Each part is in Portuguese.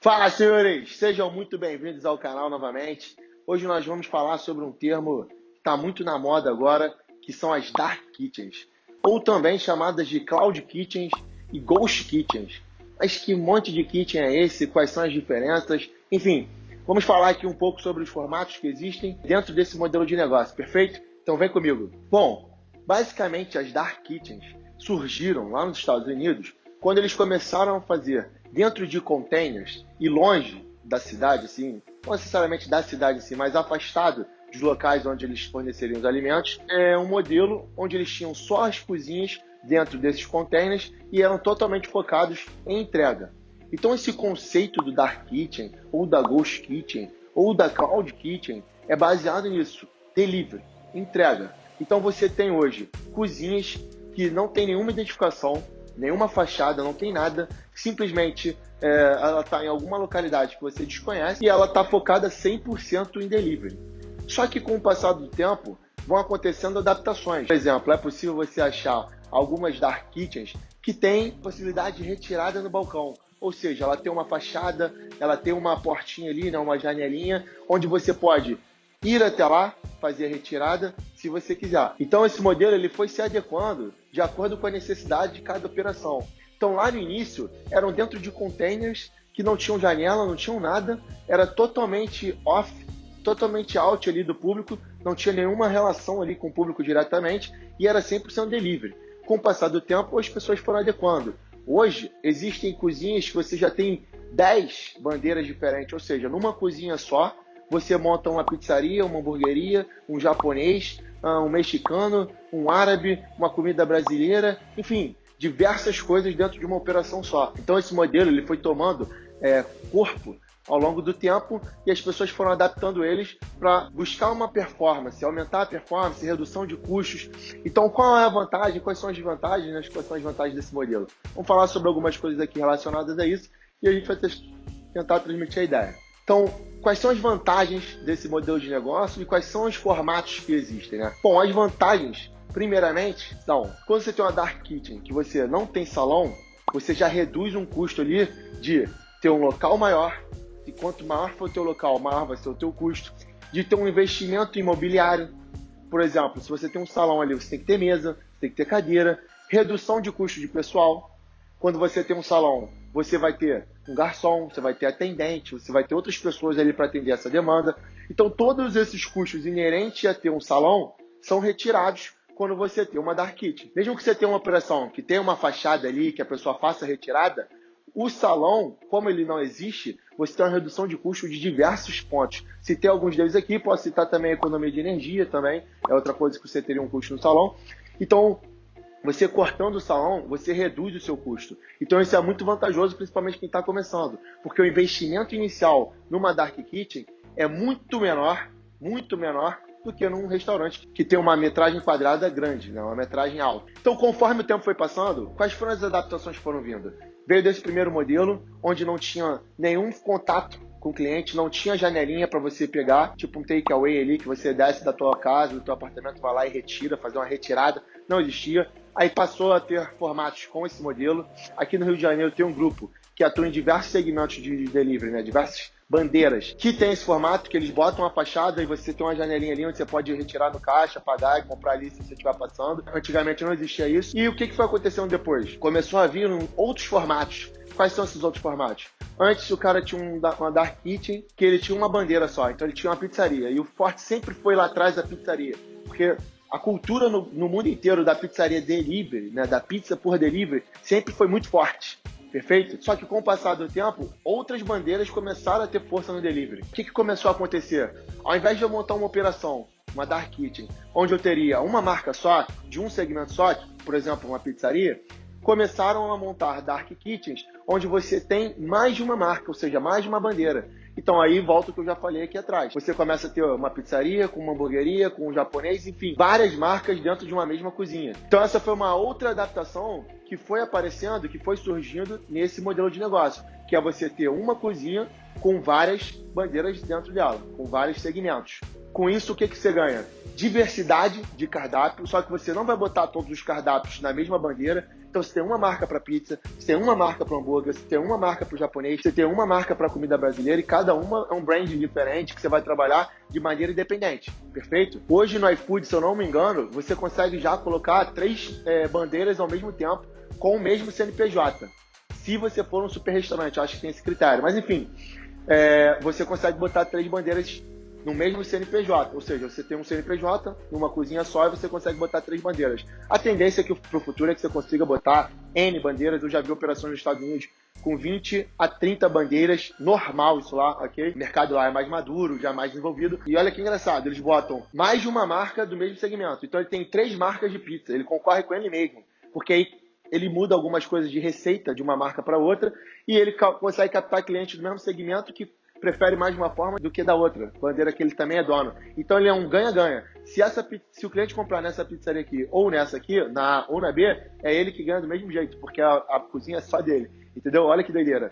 Fala, senhores! Sejam muito bem-vindos ao canal novamente. Hoje nós vamos falar sobre um termo que está muito na moda agora, que são as Dark Kitchens, ou também chamadas de Cloud Kitchens e Ghost Kitchens. Mas que monte de kitchen é esse? Quais são as diferenças? Enfim, vamos falar aqui um pouco sobre os formatos que existem dentro desse modelo de negócio, perfeito? Então vem comigo. Bom, basicamente as Dark Kitchens surgiram lá nos Estados Unidos quando eles começaram a fazer dentro de containers e longe da cidade, assim, não necessariamente da cidade, assim, mas afastado dos locais onde eles forneceriam os alimentos, é um modelo onde eles tinham só as cozinhas dentro desses containers e eram totalmente focados em entrega. Então esse conceito do Dark Kitchen, ou da Ghost Kitchen, ou da Cloud Kitchen é baseado nisso, delivery, entrega. Então você tem hoje cozinhas que não tem nenhuma identificação, nenhuma fachada, não tem nada, simplesmente ela está em alguma localidade que você desconhece e ela está focada 100% em delivery. Só que com o passar do tempo vão acontecendo adaptações. Por exemplo, é possível você achar algumas Dark Kitchens que têm possibilidade de retirada no balcão. Ou seja, ela tem uma fachada, ela tem uma portinha ali, né, uma janelinha, onde você pode ir até lá, fazer a retirada, se você quiser. Então esse modelo ele foi se adequando de acordo com a necessidade de cada operação. Então lá no início eram dentro de containers que não tinham janela, não tinham nada, era totalmente off, totalmente out ali do público, não tinha nenhuma relação ali com o público diretamente e era 100% delivery. Com o passar do tempo as pessoas foram adequando. Hoje existem cozinhas que você já tem 10 bandeiras diferentes, ou seja, numa cozinha só você monta uma pizzaria, uma hamburgueria, um japonês, um mexicano, um árabe, uma comida brasileira, enfim, diversas coisas dentro de uma operação só. Então esse modelo ele foi tomando corpo ao longo do tempo e as pessoas foram adaptando eles para buscar uma performance, aumentar a performance, redução de custos. Então qual é a vantagem, quais são as vantagens, né? Quais são as vantagens desse modelo? Vamos falar sobre algumas coisas aqui relacionadas a isso e a gente vai tentar transmitir a ideia. Então, quais são as vantagens desse modelo de negócio e quais são os formatos que existem, né? Bom, as vantagens, primeiramente, são quando você tem uma Dark Kitchen que você não tem salão, você já reduz um custo ali de ter um local maior, e quanto maior for o teu local, maior vai ser o teu custo, de ter um investimento imobiliário. Por exemplo, se você tem um salão ali, você tem que ter mesa, você tem que ter cadeira, redução de custo de pessoal. Quando você tem um salão, você vai ter um garçom, você vai ter atendente, você vai ter outras pessoas ali para atender essa demanda. Então, todos esses custos inerentes a ter um salão são retirados quando você tem uma Dark Kitchen. Mesmo que você tenha uma operação que tenha uma fachada ali, que a pessoa faça a retirada, o salão, como ele não existe, você tem uma redução de custo de diversos pontos. Citei alguns deles aqui, posso citar também a economia de energia também, é outra coisa que você teria um custo no salão. Então, você cortando o salão, você reduz o seu custo. Então isso é muito vantajoso, principalmente quem está começando, porque o investimento inicial numa Dark Kitchen é muito menor do que num restaurante que tem uma metragem quadrada grande, né? Uma metragem alta. Então, conforme o tempo foi passando, quais foram as adaptações que foram vindo? Veio desse primeiro modelo, onde não tinha nenhum contato com o cliente, não tinha janelinha para você pegar, tipo um takeaway ali, que você desce da tua casa, do teu apartamento, vai lá e retira, fazer uma retirada, não existia. Aí passou a ter formatos com esse modelo. Aqui no Rio de Janeiro tem um grupo que atua em diversos segmentos de delivery, né? Diversas bandeiras que tem esse formato, que eles botam a fachada e você tem uma janelinha ali onde você pode retirar no caixa, pagar e comprar ali se você estiver passando. Antigamente não existia isso. E o que foi acontecendo depois? Começou a vir outros formatos. Quais são esses outros formatos? Antes o cara tinha uma Dark Kitchen que ele tinha uma bandeira só, então ele tinha uma pizzaria. E o forte sempre foi lá atrás da pizzaria, porque a cultura no mundo inteiro da pizzaria delivery, né, da pizza por delivery, sempre foi muito forte. Perfeito? Só que com o passar do tempo, outras bandeiras começaram a ter força no delivery. O que começou a acontecer? Ao invés de eu montar uma operação, uma Dark Kitchen, onde eu teria uma marca só, de um segmento só, por exemplo, uma pizzaria, começaram a montar Dark Kitchens, onde você tem mais de uma marca, ou seja, mais de uma bandeira. Então aí volta o que eu já falei aqui atrás. Você começa a ter uma pizzaria, com uma hamburgueria, com um japonês, enfim, várias marcas dentro de uma mesma cozinha. Então essa foi uma outra adaptação que foi aparecendo, que foi surgindo nesse modelo de negócio, que é você ter uma cozinha com várias bandeiras dentro dela, com vários segmentos. Com isso, o que você ganha? Diversidade de cardápio, só que você não vai botar todos os cardápios na mesma bandeira. Então você tem uma marca para pizza, você tem uma marca para hambúrguer, você tem uma marca para o japonês, você tem uma marca para comida brasileira e cada uma é um brand diferente que você vai trabalhar de maneira independente, perfeito? Hoje no iFood, se eu não me engano, você consegue já colocar 3 bandeiras ao mesmo tempo com o mesmo CNPJ. Se você for um super restaurante, eu acho que tem esse critério. Mas enfim, você consegue botar 3 bandeiras no mesmo CNPJ, ou seja, você tem um CNPJ numa cozinha só e você consegue botar 3 bandeiras. A tendência aqui para o futuro é que você consiga botar N bandeiras. Eu já vi operações nos Estados Unidos com 20 a 30 bandeiras, normal isso lá, ok? O mercado lá é mais maduro, já mais desenvolvido. E olha que engraçado, eles botam mais de uma marca do mesmo segmento. Então ele tem 3 marcas de pizza, ele concorre com ele mesmo, porque aí ele muda algumas coisas de receita de uma marca para outra e ele consegue captar clientes do mesmo segmento que prefere mais de uma forma do que da outra, bandeira que ele também é dono. Então ele é um ganha-ganha. Se o cliente comprar nessa pizzaria aqui ou nessa aqui, na A ou na B, é ele que ganha do mesmo jeito, porque a cozinha é só dele, entendeu? Olha que doideira.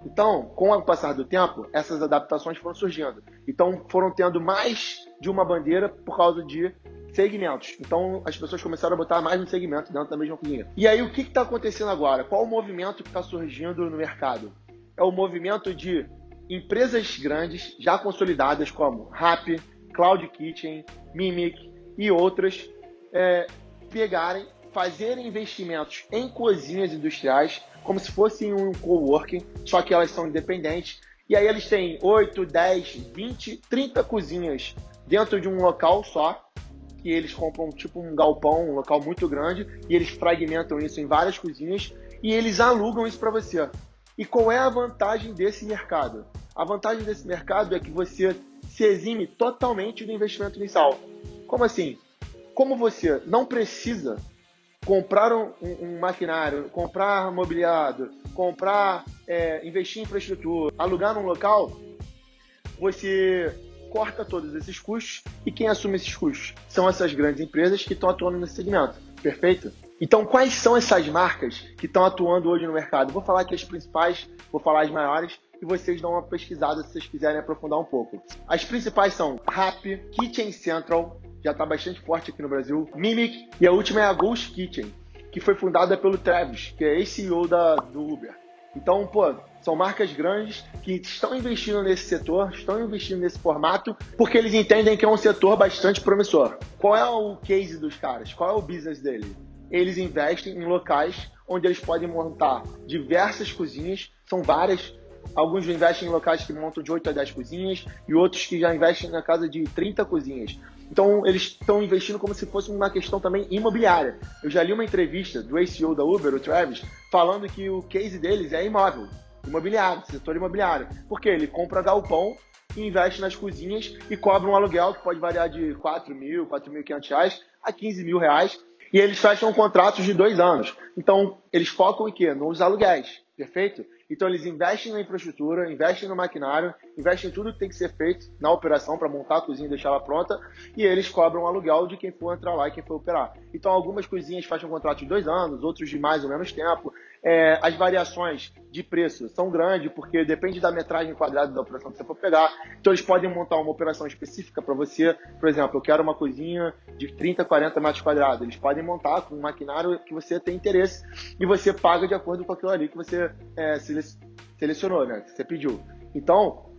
Então, com o passar do tempo, essas adaptações foram surgindo. Então foram tendo mais de uma bandeira por causa de segmentos. Então as pessoas começaram a botar mais um segmento dentro da mesma cozinha. E aí o que está acontecendo agora? Qual o movimento que está surgindo no mercado? É o movimento de empresas grandes, já consolidadas como Rappi, Cloud Kitchen, Mimic e outras, fazerem investimentos em cozinhas industriais como se fosse um coworking, só que elas são independentes. E aí eles têm 8, 10, 20, 30 cozinhas dentro de um local só, que eles compram tipo um galpão, um local muito grande, e eles fragmentam isso em várias cozinhas e eles alugam isso para você. E qual é a vantagem desse mercado? A vantagem desse mercado é que você se exime totalmente do investimento inicial. Como assim? Como você não precisa comprar um maquinário, comprar mobiliário, investir em infraestrutura, alugar num local, você corta todos esses custos e quem assume esses custos? São essas grandes empresas que estão atuando nesse segmento, perfeito? Então, quais são essas marcas que estão atuando hoje no mercado? Vou falar aqui as principais, vou falar as maiores e vocês dão uma pesquisada se vocês quiserem aprofundar um pouco. As principais são Rappi, Kitchen Central, já está bastante forte aqui no Brasil, Mimic e a última é a Ghost Kitchen, que foi fundada pelo Travis, que é ex-CEO do Uber. Então, são marcas grandes que estão investindo nesse setor, estão investindo nesse formato, porque eles entendem que é um setor bastante promissor. Qual é o case dos caras? Qual é o business dele? Eles investem em locais onde eles podem montar diversas cozinhas, são várias. Alguns investem em locais que montam de 8 a 10 cozinhas e outros que já investem na casa de 30 cozinhas. Então, eles estão investindo como se fosse uma questão também imobiliária. Eu já li uma entrevista do ex-CEO da Uber, o Travis, falando que o case deles é imobiliário, setor imobiliário. Porque ele compra galpão e investe nas cozinhas e cobra um aluguel que pode variar de R$4.000, R$4.500 a R$15.000. E eles fecham contratos de 2 anos. Então, eles focam em quê? Nos aluguéis, perfeito? Então, eles investem na infraestrutura, investem no maquinário, investem em tudo que tem que ser feito na operação para montar a cozinha e deixar ela pronta, e eles cobram aluguel de quem for entrar lá e quem for operar. Então, algumas cozinhas fecham contrato de 2 anos, outros de mais ou menos tempo. As variações de preço são grandes, porque depende da metragem quadrada da operação que você for pegar. Então, eles podem montar uma operação específica para você. Por exemplo, eu quero uma cozinha de 30, 40 metros quadrados. Eles podem montar com um maquinário que você tem interesse e você paga de acordo com aquilo ali que você selecionou, né? Que você pediu. Então,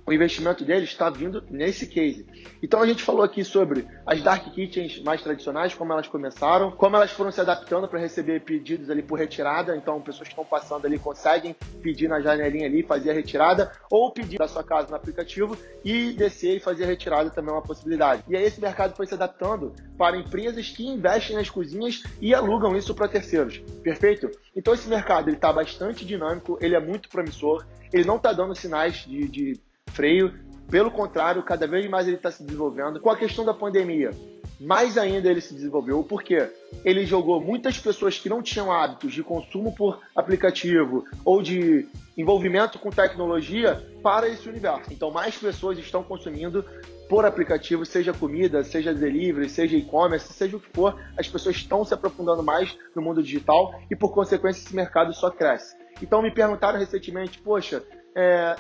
o investimento deles está vindo nesse case. Então a gente falou aqui sobre as Dark Kitchens mais tradicionais, como elas começaram, como elas foram se adaptando para receber pedidos ali por retirada. Então pessoas que estão passando ali conseguem pedir na janelinha ali, fazer a retirada, ou pedir da sua casa no aplicativo e descer e fazer a retirada também é uma possibilidade. E aí esse mercado foi se adaptando para empresas que investem nas cozinhas e alugam isso para terceiros. Perfeito? Então esse mercado está bastante dinâmico, ele é muito promissor, ele não está dando sinais de freio, pelo contrário, cada vez mais ele está se desenvolvendo. Com a questão da pandemia, mais ainda ele se desenvolveu, porque ele jogou muitas pessoas que não tinham hábitos de consumo por aplicativo ou de envolvimento com tecnologia para esse universo. Então mais pessoas estão consumindo por aplicativo, seja comida, seja delivery, seja e-commerce, seja o que for, as pessoas estão se aprofundando mais no mundo digital e por consequência esse mercado só cresce. Então me perguntaram recentemente, poxa,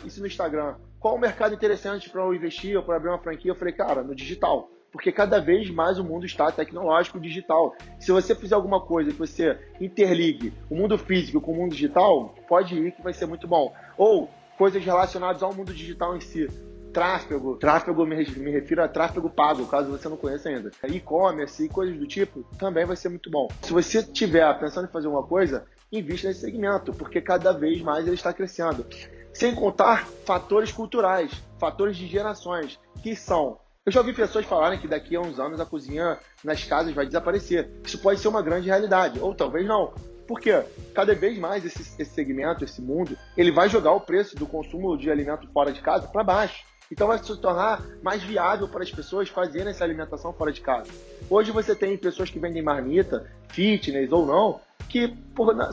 isso no Instagram, qual o mercado interessante para eu investir ou para abrir uma franquia? Eu falei, cara, no digital, porque cada vez mais o mundo está tecnológico, digital. Se você fizer alguma coisa que você interligue o mundo físico com o mundo digital, pode ir que vai ser muito bom. Ou coisas relacionadas ao mundo digital em si. Tráfego me refiro a tráfego pago, caso você não conheça ainda. E-commerce e coisas do tipo, também vai ser muito bom. Se você estiver pensando em fazer uma coisa, invista nesse segmento, porque cada vez mais ele está crescendo. Sem contar fatores culturais, fatores de gerações, que são... Eu já ouvi pessoas falarem que daqui a uns anos a cozinha nas casas vai desaparecer. Isso pode ser uma grande realidade, ou talvez não. Por quê? Cada vez mais esse segmento, esse mundo, ele vai jogar o preço do consumo de alimento fora de casa para baixo. Então vai se tornar mais viável para as pessoas fazerem essa alimentação fora de casa. Hoje você tem pessoas que vendem marmita, fitness ou não, que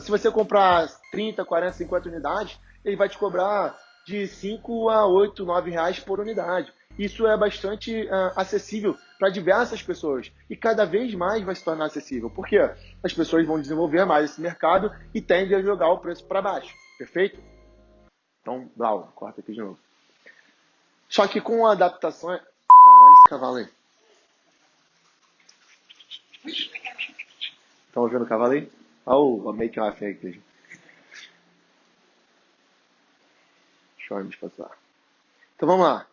se você comprar 30, 40, 50 unidades, ele vai te cobrar de 5 a 8, 9 reais por unidade. Isso é bastante acessível para diversas pessoas e cada vez mais vai se tornar acessível, porque as pessoas vão desenvolver mais esse mercado e tendem a jogar o preço para baixo, perfeito? Então, Blau, corta aqui de novo. Só que com adaptações... Caralho, esse cavalo aí. Estão ouvindo o cavalo aí? Olha o make off aí, aqui. Deixa eu me passar. Então vamos lá.